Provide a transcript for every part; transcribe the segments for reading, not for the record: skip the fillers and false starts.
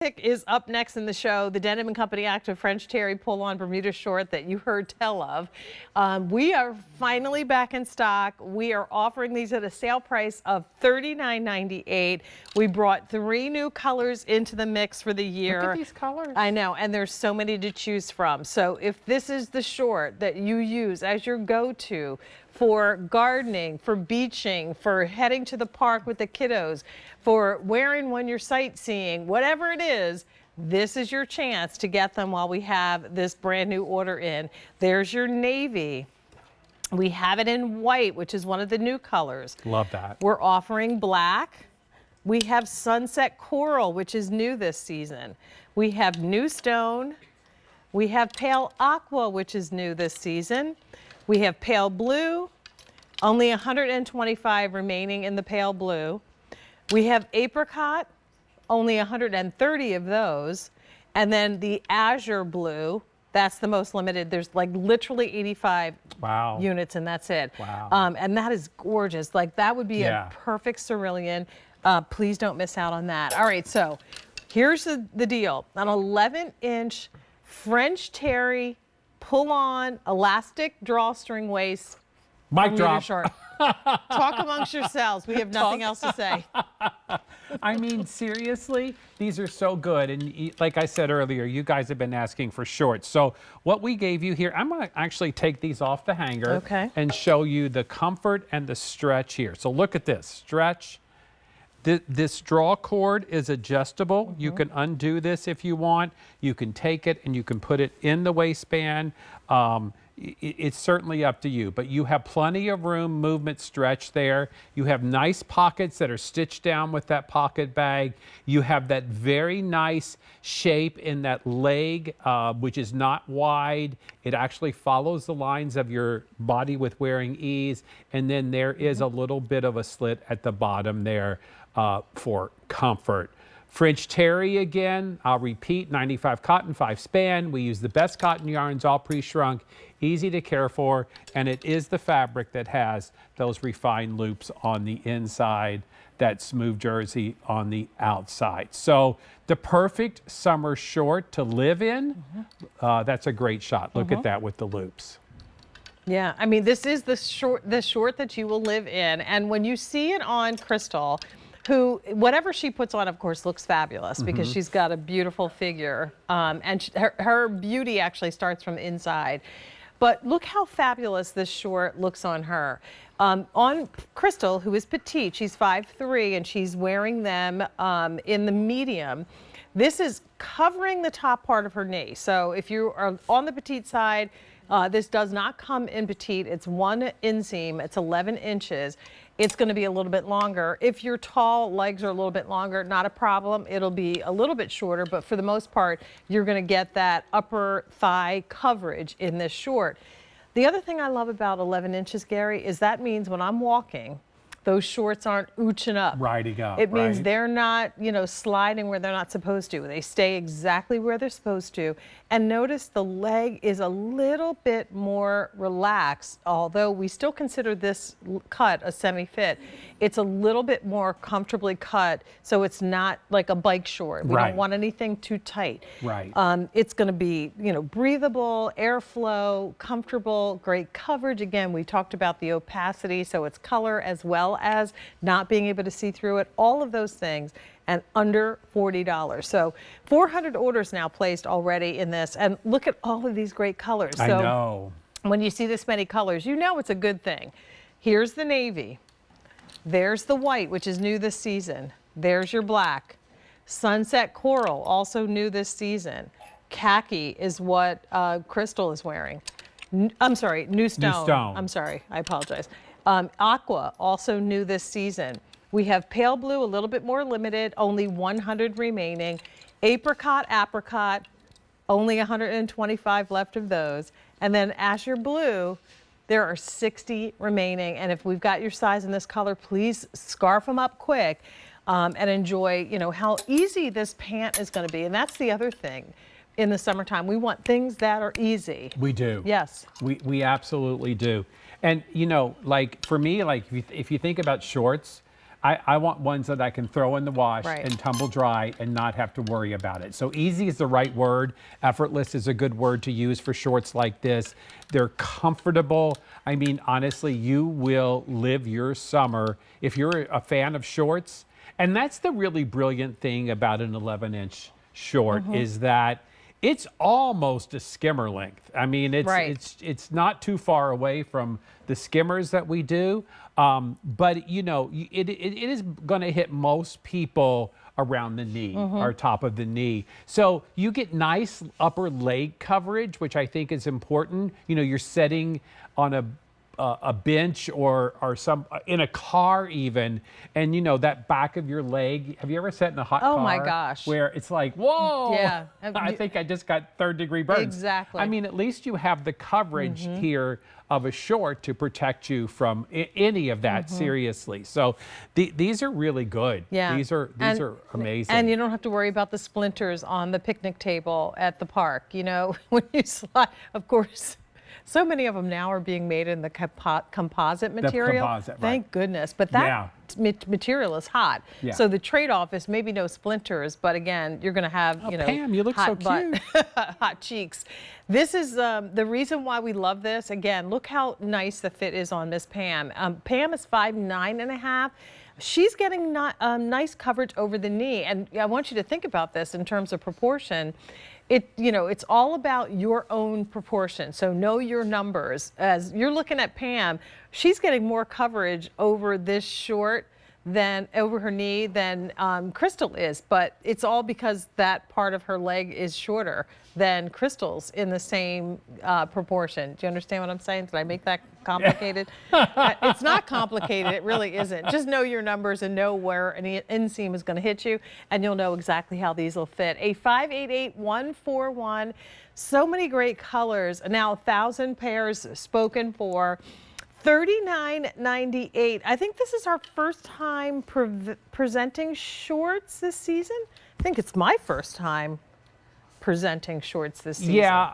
Pick is up next in the show, the Denim & Company Active French Terry pull-on Bermuda short that you heard tell of. We are finally back in stock. We are offering these at a sale price of $39.98. We brought 3 new colors into the mix for the year. Look at these colors. I know, and there's so many to choose from. So if this is the short that you use as your go-to for gardening, for beaching, for heading to the park with the kiddos, for wearing when you're sightseeing, whatever it is, this is your chance to get them while we have this brand new order in. There's your navy. We have it in white, which is one of the new colors. Love that. We're offering black. We have sunset coral, which is new this season. We have new stone. We have pale aqua, which is new this season. We have pale blue, only 125 remaining in the pale blue. We have apricot, only 130 of those. And then the azure blue, that's the most limited. There's like literally 85 units and that's it. Wow. And that is gorgeous. Like that would be a perfect cerulean. Please don't miss out on that. All right, so here's the deal. An 11-inch French Terry pull-on elastic drawstring waist. Mic drop. Short. Talk amongst yourselves. We have nothing else to say. I mean, seriously, these are so good. And like I said earlier, you guys have been asking for shorts. So what we gave you here, I'm going to actually take these off the hanger and show you the comfort and the stretch here. So look at this. Stretch. This draw cord is adjustable. You can undo this if you want. You can take it and you can put it in the waistband. It's certainly up to you, but you have plenty of room, movement, stretch there. You have nice pockets that are stitched down with that pocket bag. You have that very nice shape in that leg, which is not wide. It actually follows the lines of your body with wearing ease. And then there is a little bit of a slit at the bottom there for comfort. French Terry again, I'll repeat, 95 cotton, 5 span. We use the best cotton yarns, all pre-shrunk, easy to care for, and it is the fabric that has those refined loops on the inside, that smooth jersey on the outside. So the perfect summer short to live in, that's a great shot. Look at that with the loops. Yeah, I mean, this is the short that you will live in, and when you see it on Crystal, who, whatever she puts on, of course, looks fabulous because she's got a beautiful figure. And her beauty actually starts from inside. But look how fabulous this short looks on her. On Crystal, who is petite, she's 5'3", and she's wearing them in the medium. This is covering the top part of her knee. So if you are on the petite side, this does not come in petite. It's 1 inseam. It's 11 inches. It's going to be a little bit longer. If you're tall, legs are a little bit longer, not a problem. It'll be a little bit shorter, but for the most part, you're going to get that upper thigh coverage in this short. The other thing I love about 11 inches, Gary, is that means when I'm walking, those shorts aren't ooching up. Riding up, It means they're not, you know, sliding where they're not supposed to. They stay exactly where they're supposed to. And notice the leg is a little bit more relaxed, although we still consider this cut a semi-fit. It's a little bit more comfortably cut, so it's not like a bike short. We don't want anything too tight. It's going to be, you know, breathable, airflow, comfortable, great coverage. Again, we talked about the opacity, so it's color as well as not being able to see through it, all of those things, and under $40. So 400 orders now placed already in this, and look at all of these great colors. I know. When you see this many colors, you know it's a good thing. Here's the navy. There's the white, which is new this season. There's your black. Sunset coral, also new this season. Khaki is what Crystal is wearing. I'm sorry, new stone. New stone. I'm sorry, I apologize. Aqua, also new this season. We have pale blue, a little bit more limited, only 100 remaining. Apricot, only 125 left of those. And then azure blue, there are 60 remaining. And if we've got your size in this color, please scarf them up quick and enjoy, you know, how easy this pant is going to be. And that's the other thing. In the summertime, we want things that are easy. We do. Yes. We absolutely do. And, you know, like for me, like if you think about shorts, I want ones that I can throw in the wash Right. and tumble dry and not have to worry about it. So easy is the right word. Effortless is a good word to use for shorts like this. They're comfortable. I mean, honestly, you will live your summer if you're a fan of shorts. And that's the really brilliant thing about an 11-inch short is that it's almost a skimmer length. I mean, it's not too far away from the skimmers that we do, but you know, it is going to hit most people around the knee or top of the knee. So you get nice upper leg coverage, which I think is important. You know, you're sitting on a bench or some in a car even, and you know that back of your leg. Have you ever sat in a hot car? Oh my gosh. Where it's like, whoa. Yeah. I think I just got third-degree burns. Exactly. I mean, at least you have the coverage here of a short to protect you from any of that. Seriously. So these are really good. Yeah. These are amazing. And you don't have to worry about the splinters on the picnic table at the park. You know, when you slide, of course. So many of them now are being made in the composite material. Composite, right. Thank goodness. But that material is hot. Yeah. So the trade-off is maybe no splinters, but again, you're going to have, you know, Pam, you look so hot butt, cute. hot cheeks. This is the reason why we love this. Again, look how nice the fit is on Miss Pam. Pam is 5'9½". She's getting nice coverage over the knee. And I want you to think about this in terms of proportion. You know, it's all about your own proportion. So know your numbers. As you're looking at Pam, she's getting more coverage over this short than over her knee than Crystal is, but it's all because that part of her leg is shorter than Crystal's in the same proportion. Do you understand what I'm saying? Did I make that complicated? It's not complicated. It really isn't. Just know your numbers and know where an inseam is going to hit you, and you'll know exactly how these will fit. A 588-141. So many great colors. Now 1,000 pairs spoken for. $39.98. I think this is our first time presenting shorts this season. I think it's my first time presenting shorts this season. Yeah,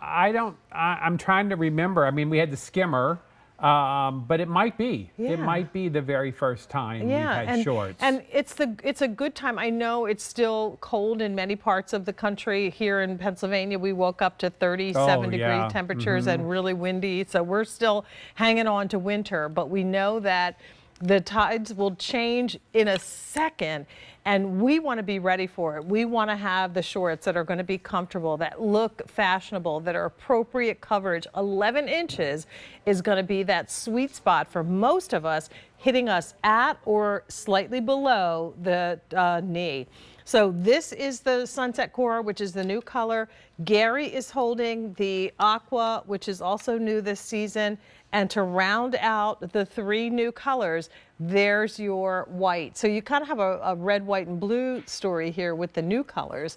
I'm trying to remember. I mean, we had the skimmer, but it might be. Yeah. It might be the very first time we've had shorts. And it's a good time. I know it's still cold in many parts of the country. Here in Pennsylvania, we woke up to 37-degree temperatures and really windy. So we're still hanging on to winter, but we know that the tides will change in a second, and we want to be ready for it. We want to have the shorts that are going to be comfortable, that look fashionable, that are appropriate coverage. 11 inches is going to be that sweet spot for most of us, hitting us at or slightly below the knee. So this is the Sunset Coral, which is the new color. Gary is holding the Aqua, which is also new this season. And to round out the 3 new colors, there's your white. So you kind of have a red, white, and blue story here with the new colors.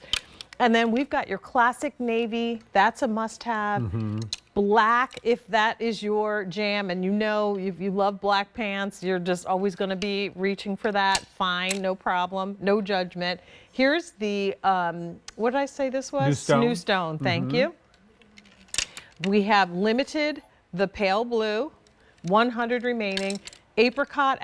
And then we've got your classic navy. That's a must-have. Black, if that is your jam, and you know if you love black pants, you're just always going to be reaching for that. Fine, no problem, no judgment. Here's the, what did I say this was? New Stone. New Stone, thank you. We have limited, the pale blue, 100 remaining. Apricot,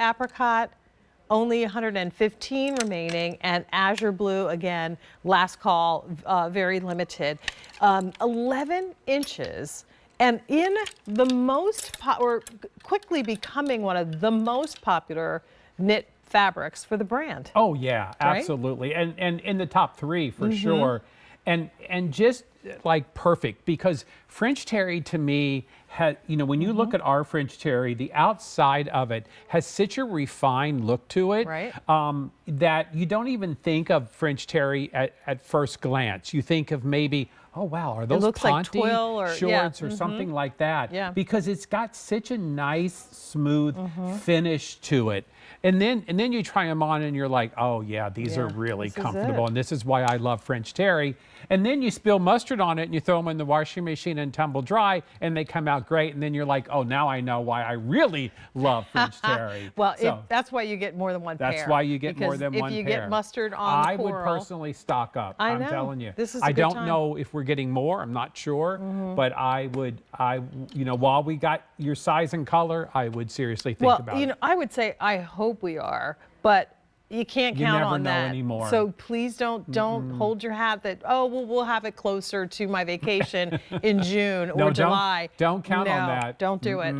only 115 remaining, and azure blue, again, last call, very limited. 11 inches, and in the most, or quickly becoming one of the most popular knit fabrics for the brand. Oh yeah, Right? absolutely, and in the top 3 for sure, and just like perfect, because French terry to me had, you know, when you look at our French terry, the outside of it has such a refined look to it, Right. that you don't even think of French terry at first glance. You think of maybe, oh wow, are those looks like Ponte twill or- shorts yeah, or something like that? Yeah. Because it's got such a nice, smooth finish to it. And then you try them on and you're like, oh yeah, these are really this is comfortable. it. And this is why I love French terry. And then you spill mustard on it and you throw them in the washing machine and tumble dry and they come out great. And then you're like, oh, now I know why I really love French terry. Well, So that's why you get more than one pair. that's why you get more Because than one pair. if you get mustard on I would coral, personally stock up. I I'm know. telling you. This is a I good don't time. know if we're getting more. I'm not sure. But you know, while we got your size and color, I would seriously think about you it. know, I would say I hope we are, but You can't You count never on know that anymore. So please don't hold your hat that, oh, well, we'll have it closer to my vacation in June or July. Don't count on that. Don't do it.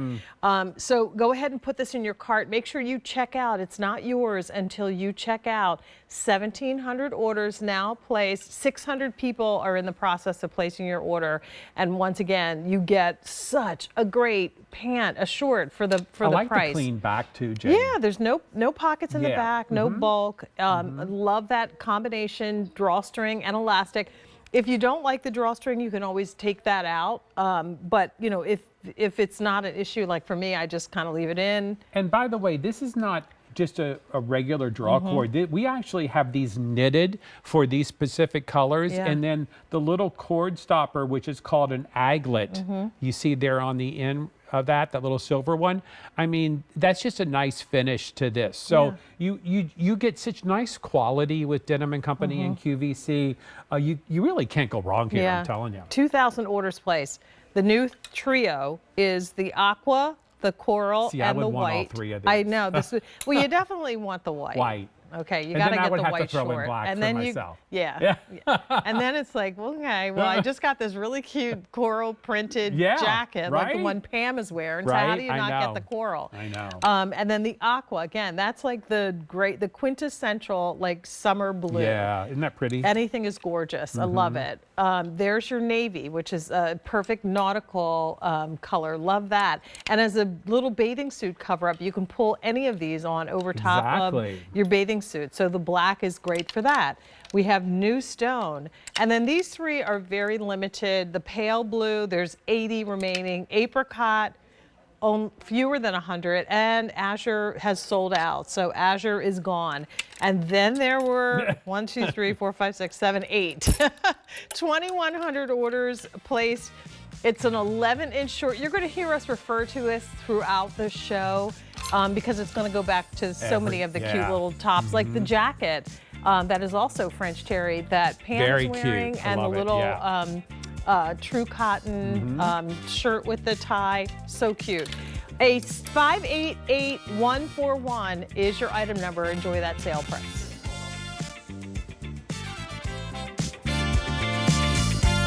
So go ahead and put this in your cart. Make sure you check out. It's not yours until you check out. 1,700 orders now placed. 600 people are in the process of placing your order. And once again, you get such a great pant, a short for the price. I like the clean back too, Jane. Yeah, there's no pockets in the back, no bulk. Love that combination, drawstring and elastic. If you don't like the drawstring, you can always take that out. But you know, if it's not an issue, like for me, I just kind of leave it in. And by the way, this is not just a regular draw cord. We actually have these knitted for these specific colors. And then the little cord stopper, which is called an aglet, you see there on the end of that little silver one. I mean, that's just a nice finish to this. So you get such nice quality with Denim & Company and QVC. You really can't go wrong here, I'm telling you. 2,000 orders placed. The new trio is the aqua, the coral, and the white. Want all three of these. I know. Well, you definitely want the white. White. Okay, you got to get the white short. And then myself. And then it's like, well, okay, well, I just got this really cute coral printed jacket, like the one Pam is wearing. So how do you not get the coral? I know. And then the aqua, again, that's like the quintessential like summer blue. Yeah, isn't that pretty? Anything is gorgeous. I love it. There's your navy, which is a perfect nautical color. Love that. And as a little bathing suit cover up, you can pull any of these on over top of your bathing suit. So the black is great for that. We have new stone. And then these three are very limited. The pale blue, there's 80 remaining. Apricot, fewer than 100. And azure has sold out. So azure is gone. And then there were 1, 2, 3, 4, 5, 6, 7, 8. 2,100 orders placed. It's an 11-inch short. You're going to hear us refer to this throughout the show because it's going to go back to so many of the cute little tops, like the jacket that is also French terry that Pam is wearing, and the little true cotton shirt with the tie. So cute. A 588141 is your item number. Enjoy that sale price.